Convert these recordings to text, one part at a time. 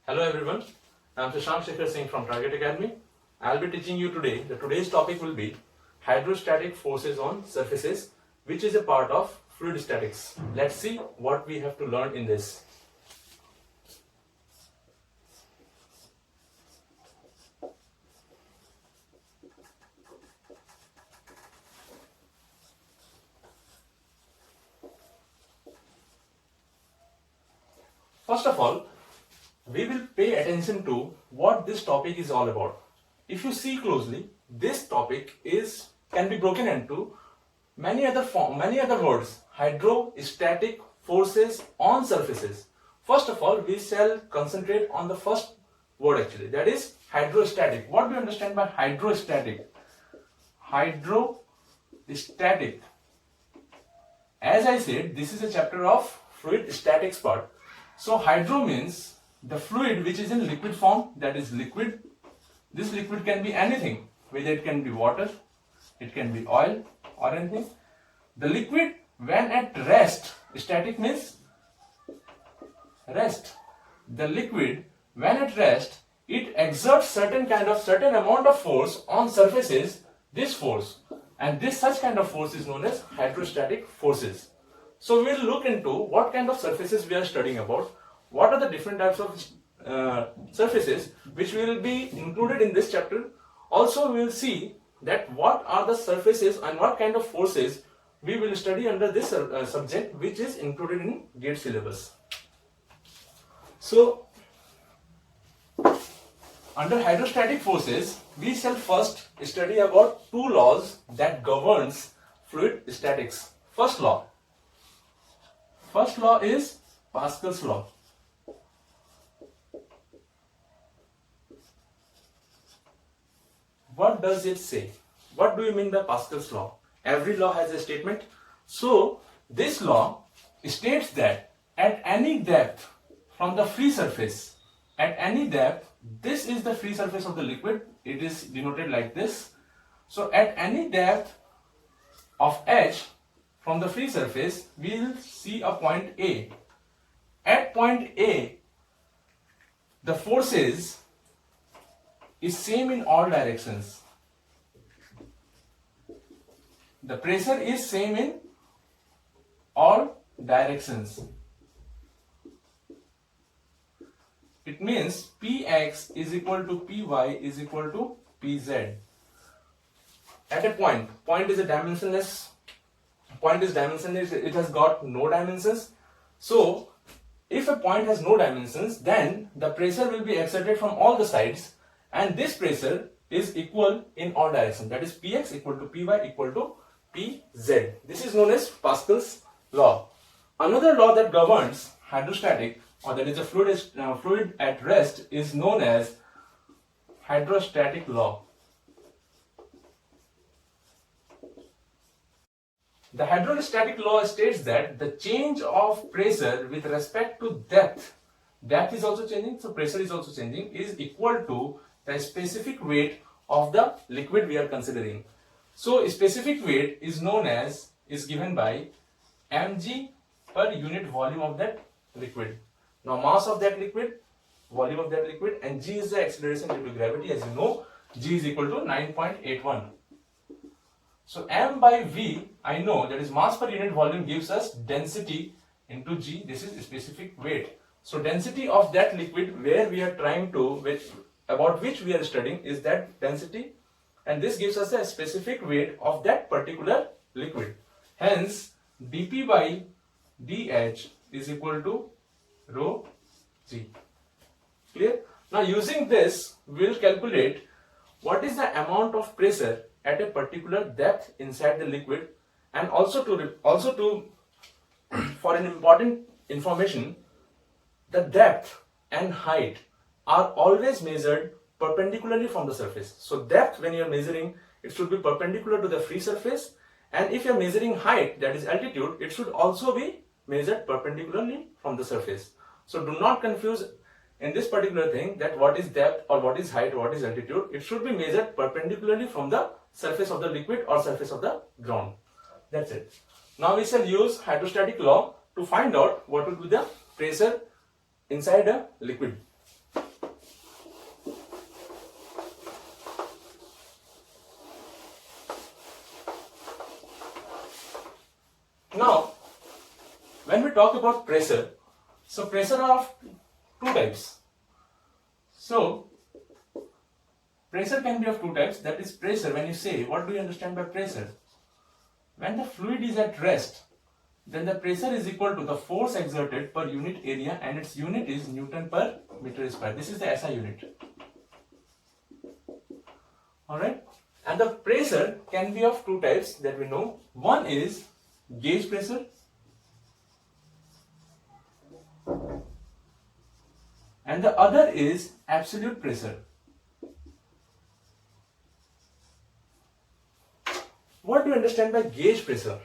Hello everyone, I am Shashank Singh from Target Academy. I will be teaching you today. Today's topic will be hydrostatic forces on surfaces, which is a part of fluid statics. Let's see what we have to learn in this. First of all, we will pay attention to what this topic is all about. If you see closely, this topic can be broken into many other words. Hydrostatic forces on surfaces. First of all, we shall concentrate on the first word actually, that is hydrostatic. What do you understand by hydrostatic? Hydrostatic. As I said, this is a chapter of fluid statics part. So hydro means the fluid which is in liquid form, that is liquid. This liquid can be anything, whether it can be water, it can be oil or anything. The liquid when at rest, static means rest. The liquid when at rest, it exerts certain amount of force on surfaces, this force, and this such kind of force is known as hydrostatic forces. So we will look into what kind of surfaces we are studying about, what are the different types of surfaces which will be included in this chapter. Also we will see that what are the surfaces and what kind of forces we will study under this subject, which is included in GATE syllabus. So under hydrostatic forces, we shall first study about two laws that governs fluid statics. First law is Pascal's law. What does it say? What do you mean by Pascal's law? Every law has a statement. So this law states that at any depth from the free surface, at any depth, this is the free surface of the liquid. It is denoted like this. So at any depth of h from the free surface, we will see a point A. At point A, the forces is same in all directions. The pressure is same in all directions. It means Px is equal to Py is equal to Pz. At a point is a dimensionless. Point is dimensionless, it has got no dimensions. So if a point has no dimensions, then the pressure will be exerted from all the sides, and this pressure is equal in all directions. That is Px equal to Py equal to Pz. This is known as Pascal's law. Another law that governs hydrostatic, or that is a fluid at rest, is known as hydrostatic law. The hydrostatic law states that the change of pressure with respect to depth is also changing, so pressure is also changing, is equal to the specific weight of the liquid we are considering. So specific weight is given by mg per unit volume of that liquid. Now mass of that liquid, volume of that liquid, and g is the acceleration due to gravity. As you know, g is equal to 9.81. So m by v, I know, that is mass per unit volume, gives us density into g. This is specific weight. So density of that liquid where we are trying to, about which we are studying, is that density, and this gives us a specific weight of that particular liquid. Hence dp by dh is equal to rho g. Clear? Now using this, we will calculate what is the amount of pressure at a particular depth inside the liquid, and also to for an important information, the depth and height are always measured perpendicularly from the surface. So depth, when you are measuring, it should be perpendicular to the free surface, and if you are measuring height, that is altitude, it should also be measured perpendicularly from the surface. So do not confuse in this particular thing that what is depth or what is height or what is altitude. It should be measured perpendicularly from the surface of the liquid or surface of the ground. That's it. Now we shall use hydrostatic law to find out what will be the pressure inside a liquid. when we talk about pressure, so pressure are of two types. So pressure can be of two types. That is pressure. When you say, what do you understand by pressure? When the fluid is at rest, then the pressure is equal to the force exerted per unit area, and its unit is Newton per meter square. This is the SI unit. Alright? And the pressure can be of two types that we know. One is gauge pressure, and the other is absolute pressure. What do you understand by gauge pressure?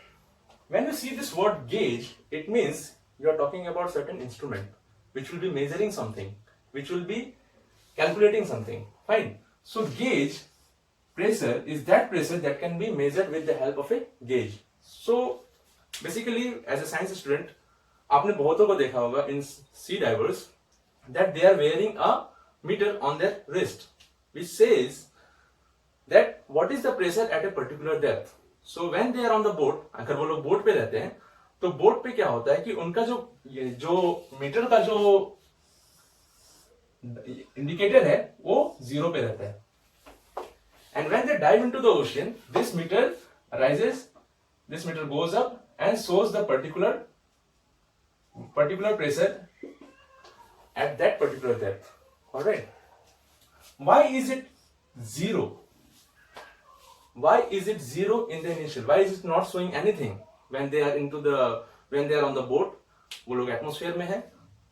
When you see this word gauge, it means you are talking about certain instrument which will be measuring something, which will be calculating something. Fine. So gauge pressure is that pressure that can be measured with the help of a gauge. So basically, as a science student, आपने बहुतों को देखा होगा in sea divers that they are wearing a meter on their wrist, which says that what is the pressure at a particular depth. So when they are on the boat, अगर वो लोग boat पे रहते हैं, तो boat पे क्या होता है कि उनका जो मीटर का जो इंडिकेटर है वो 0 पे रहता है. And when they dive into the ocean, this meter rises, this meter goes up and shows the particular pressure at that particular depth. Alright. Why is it 0? Why is it 0 in the initial? Why is it not showing anything when they are on the boat? वो लोग atmosphere में है,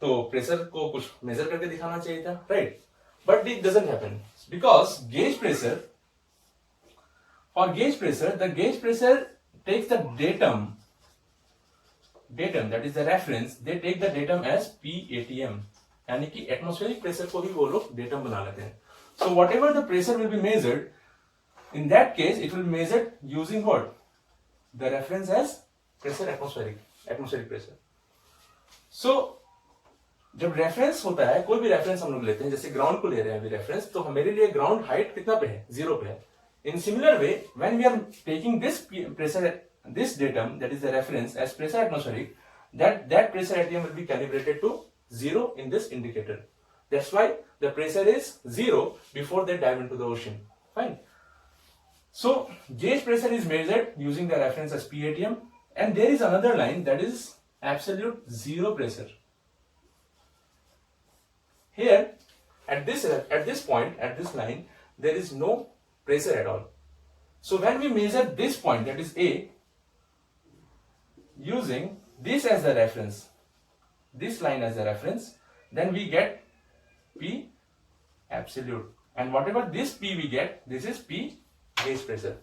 तो pressure को कुछ major करके दिखाना चाहिए था, right? But it doesn't happen because gauge pressure. For gauge pressure, the gauge pressure takes the datum, that is the reference. They take the datum as PATM, यानी कि atmospheric pressure को भी वो लोग datum बना लेते हैं. So whatever the pressure will be measured, in that case it will be measured using what? The reference as pressure, atmospheric pressure. So जब रेफरेंस होता है, कोई भी रेफरेंस हम लोग लेते हैं, जैसे ग्राउंड को ले रहे हैं अभी रेफरेंस, तो मेरे लिए ग्राउंड हाइट कितना पे है? 0 पे है. In similar way, when we are taking this pressure, this datum, that is the reference as pressure atmospheric, that pressure ATM will be calibrated to 0 in this indicator. That's why the pressure is 0 before they dive into the ocean. Fine. So gauge pressure is measured using the reference as PATM, and there is another line that is absolute zero pressure. Here, at this point, at this line, there is no pressure at all. So when we measure this point, that is A, using this as the reference, this line as the reference, then we get P absolute. And whatever this P we get, this is P gauge pressure.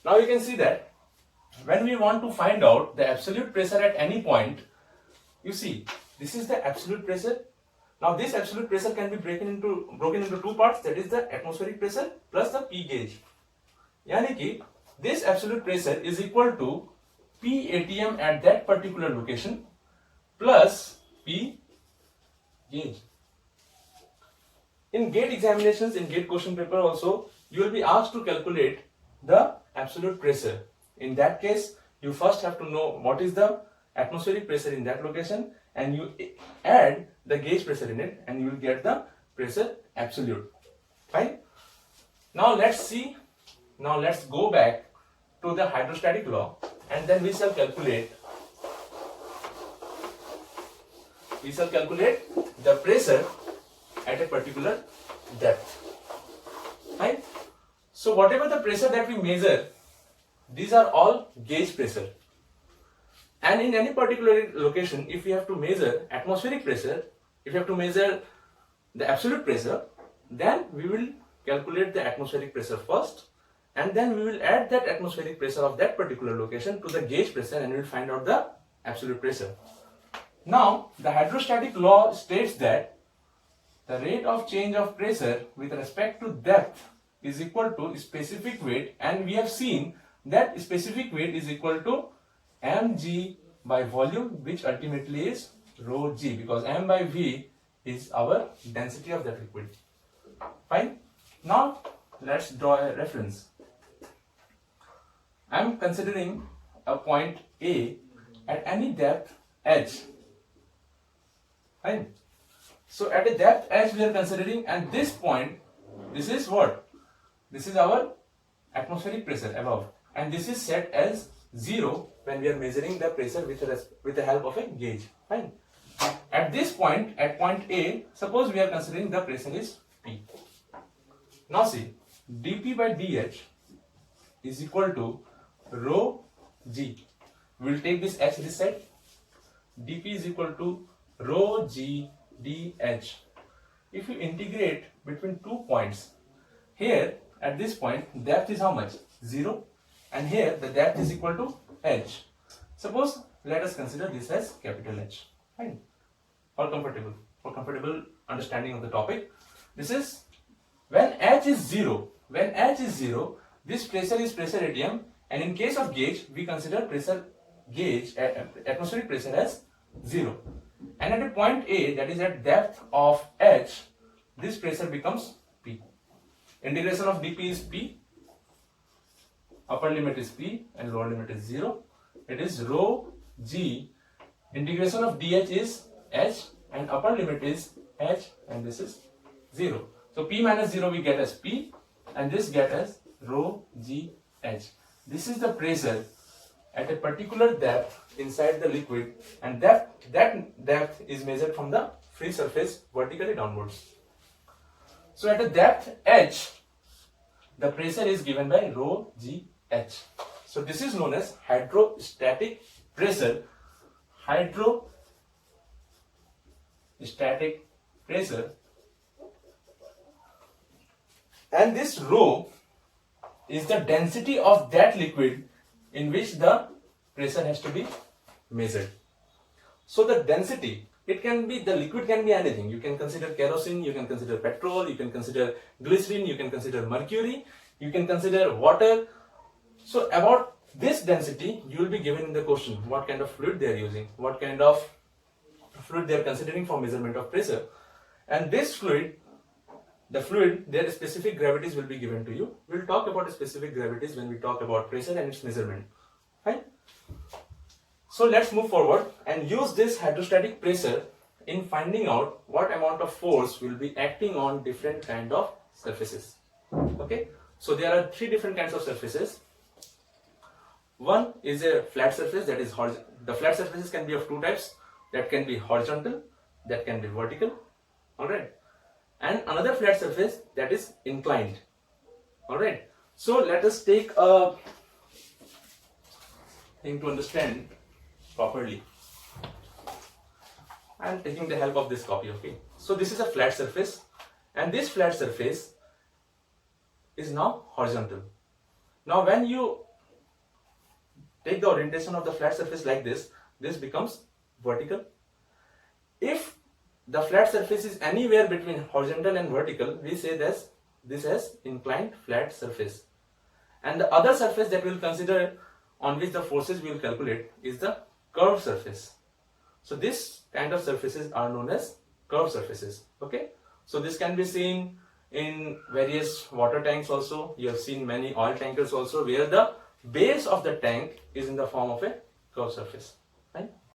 Now you can see that when we want to find out the absolute pressure at any point, you see, this is the absolute pressure. Now this absolute pressure can be broken into two parts, that is the atmospheric pressure plus the P gauge. यानी कि this absolute pressure is equal to P ATM at that particular location plus P gauge. In GATE examinations, in GATE question paper also, you will be asked to calculate the absolute pressure. In that case, you first have to know what is the atmospheric pressure in that location, and you add the gauge pressure in it, and you will get the pressure absolute. Fine. Now let's go back to the hydrostatic law, and then we shall calculate the pressure at a particular depth. Fine. So whatever the pressure that we measure, these are all gauge pressure. And in any particular location, if we have to measure atmospheric pressure, if you have to measure the absolute pressure, then we will calculate the atmospheric pressure first, and then we will add that atmospheric pressure of that particular location to the gauge pressure, and we will find out the absolute pressure. Now, the hydrostatic law states that the rate of change of pressure with respect to depth is equal to specific weight, and we have seen that specific weight is equal to mg by volume, which ultimately is rho g, because m by v is our density of that liquid. Fine. Now let's draw a reference. I am considering a point A at any depth h. Fine. So at a depth h we are considering, and this point, this is what? This is our atmospheric pressure above, and this is set as 0 when we are measuring the pressure with the help of a gauge. Fine. At this point, at point A, suppose we are considering the pressure is P. Now see, dP by dH is equal to rho g. We will take this h this side. dP is equal to rho g dH. If you integrate between 2 points, here at this point depth is how much? 0, and here the depth is equal to h. Suppose let us consider this as capital H. Fine. For comfortable understanding of the topic, this is when h is 0. When h is 0, this pressure is pressure radium, and in case of gauge, we consider pressure gauge atmospheric pressure as 0. And at a point A, that is at depth of h, this pressure becomes P. Integration of dP is P. Upper limit is P and lower limit is 0. It is rho g. Integration of dH is h, and upper limit is h, and this is 0. So P minus 0 we get as P, and this get as rho g h. This is the pressure at a particular depth inside the liquid, and that depth is measured from the free surface vertically downwards. So at a depth h, the pressure is given by rho g h. So this is known as hydrostatic pressure. Hydrostatic pressure, and this rho is the density of that liquid in which the pressure has to be measured. So the density, it can be, the liquid can be anything. You can consider kerosene, you can consider petrol, you can consider glycerin, you can consider mercury, you can consider water. So about this density, you will be given in the question what kind of fluid they are using, what kind of fluid they are considering for measurement of pressure. And this fluid, the fluid, their specific gravities will be given to you. We will talk about specific gravities when we talk about pressure and its measurement. Fine. So let's move forward and use this hydrostatic pressure in finding out what amount of force will be acting on different kind of surfaces. Okay. So there are 3 different kinds of surfaces. One is a flat surface, that is horizontal. The flat surfaces can be of 2 types. That can be horizontal, that can be vertical. Alright. And another flat surface that is inclined. Alright. So let us take a thing to understand properly. I am taking the help of this copy. Okay. So this is a flat surface, and this flat surface is now horizontal. Now when you take the orientation of the flat surface like this, this becomes vertical. If the flat surface is anywhere between horizontal and vertical, we say this as inclined flat surface. And the other surface that we will consider on which the forces we will calculate is the curved surface. So this kind of surfaces are known as curved surfaces. Okay. So this can be seen in various water tanks also. You have seen many oil tankers also, where the base of the tank is in the form of a curved surface.